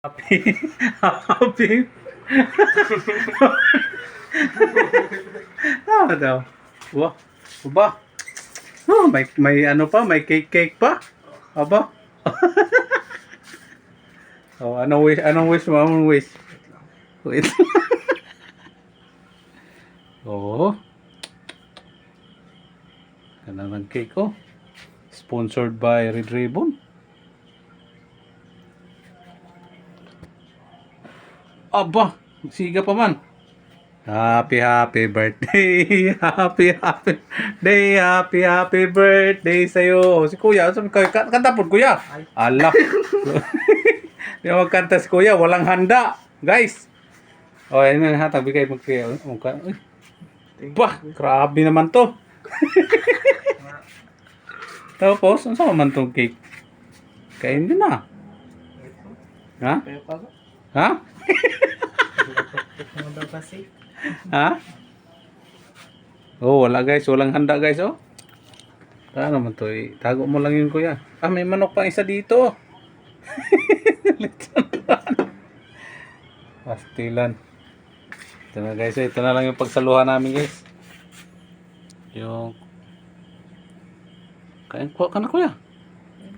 Happy. Happy. Ah, daw. Wah. Aba. Oh, may ano pa, may cake pa. Aba. Oh, anong wish mo? Anong wish? Wait. Oh. Ganda ng cake oh. Sponsored by Red Ribbon. Aba, siga pa man. Happy birthday. Happy birthday sa'yo. Si Kuya, sabi ko, kanta po Kuya. Ala. Di na magkanta si Kuya, walang handa. Guys. O, yun na, tabi kayo magkaya. Bah, grabe naman to. Tapos, ano sa man tong cake? Kain din na. Ha? Ha? Ha? Oh, wala guys. Walang handa guys, oh. Ano naman to, eh. Tago mo lang yun, Kuya. Ah, may manok pa isa dito. Pastilan. Ito na guys, ito na lang yung pagsaluhan namin guys. Yung... Kain ko ka na, Kuya.